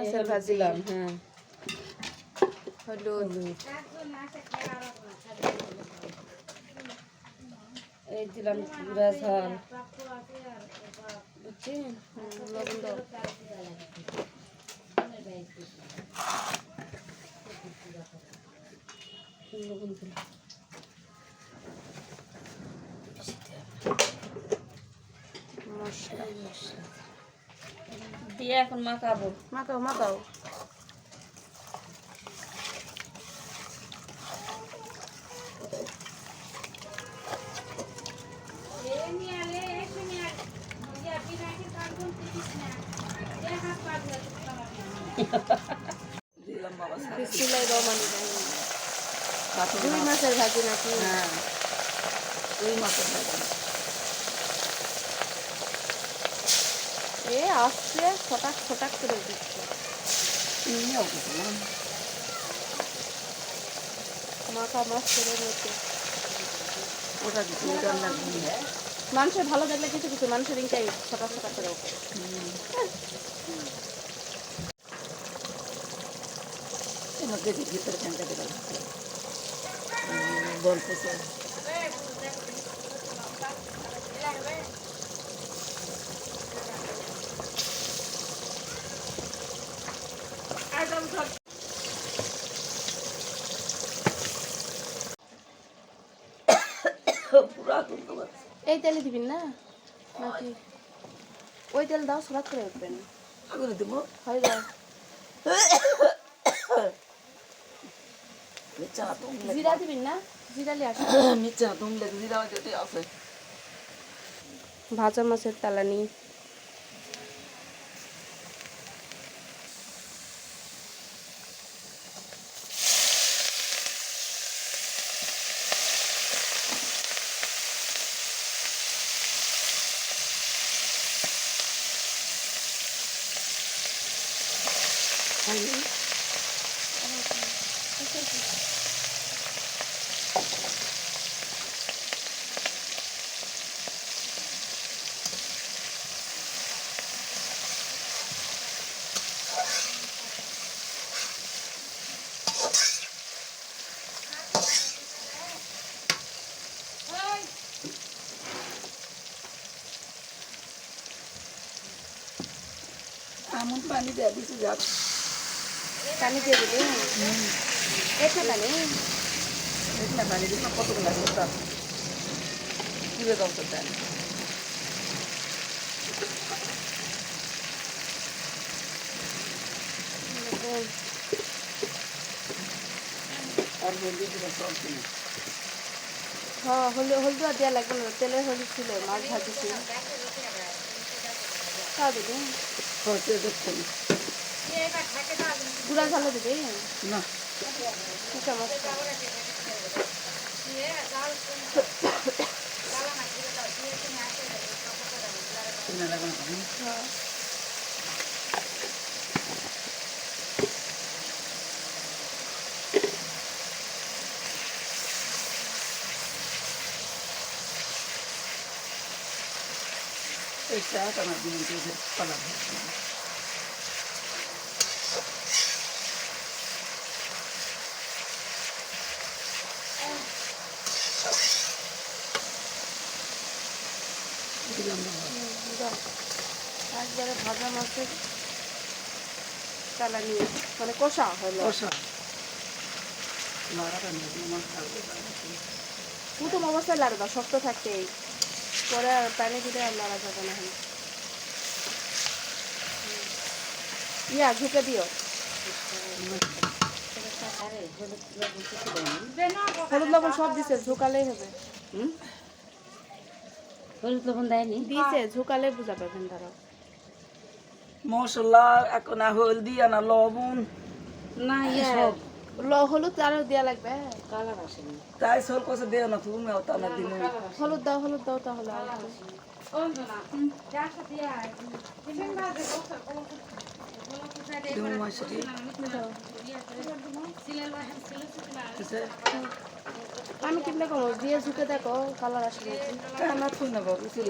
মাছের ভাজি হ্যাঁ হলুদ এই দিলাম গুঁড়া ঝাল বুঝছি লবণ দাও লবণ দিলাম মশলা দিয়ে এখন মাখাবো মাখাও মাখাও দিলাম বাবা বিসমিল্লাহির রহমানির রহিম রুই মাছের ভাজি নাকি হ্যাঁ রুই মাছের ভাজি এ আসছে ছটাক ছটাক করে দিচ্ছে নিয়েও কিছু না মাখা মাছ করে নিচ্ছে ওটা কিছু ওটা আমরা নিয়ে মানুষের ভালো থাকলে কিছু কিছু মানুষের ইনকাই ছটাক ছটাক করে ওঠে দেখি ভিতরে ফ্যানটা কেটে বলতেছে পুরা করতে পারছে এই তেলে দিবেন না নাকি ওই তেল দাও ছটাক করে উঠবেন করে দেবো হয়ে যায় মির্চা তুমলে জিরা দিবেন না জিরা লিয়ে আসো মির্চা তুমলে জিরা যেতে আছে ভাজা মাছের তালানি এমন পানি দিয়ে দিচ্ছে যাক পানি দিয়ে দিবে এটা পানি এখানে পানি দিলে কতগুলো লাগবে তা পুরে দাও তো পানি আর হলদি দিলে সব কিনে হ্যাঁ হলুদ আর দেওয়া লাগবে না তেলের হলুদ ছিল মাছ ভাজি ছিল তা দিবি খরচে দেখছেন গুঁড়া ঝালও দিবি না শুকা মশলা কিনে লাগবে না পানি হ্যাঁ এই শাক আমার দিন দিয়ে পালা দিলাম দাও একবারে ভাজা মাছের চালানি মানে কষা হলো কষা লাড়াটা নিয়ে মাছ থাকবে প্রথম অবস্থায় লাড়বা শক্ত থাকতেই পরে আর পানি দিলে আর লাড়া যাবে না ইয়া ঝুঁকে দিও হলুদ লবণ সব দিছে ঝুঁকালেই হবে হলুদ লবণ দেয়নি দিছে ঝুঁকালে বুঝা পাবেন তারা মশলা এখন না হলদি না লবণ না ইয়া হলুদ আরো দেওয়া লাগবে কালার আসেনি তাই সল কষে দেও না তুমি ওটা না দিন হলুদ দাও তাহলে আর তুমি মশলা আমি কিনলে কম দিয়ে ঝুঁকে দেখো কালার আসবে না থুই না বাবু ছিল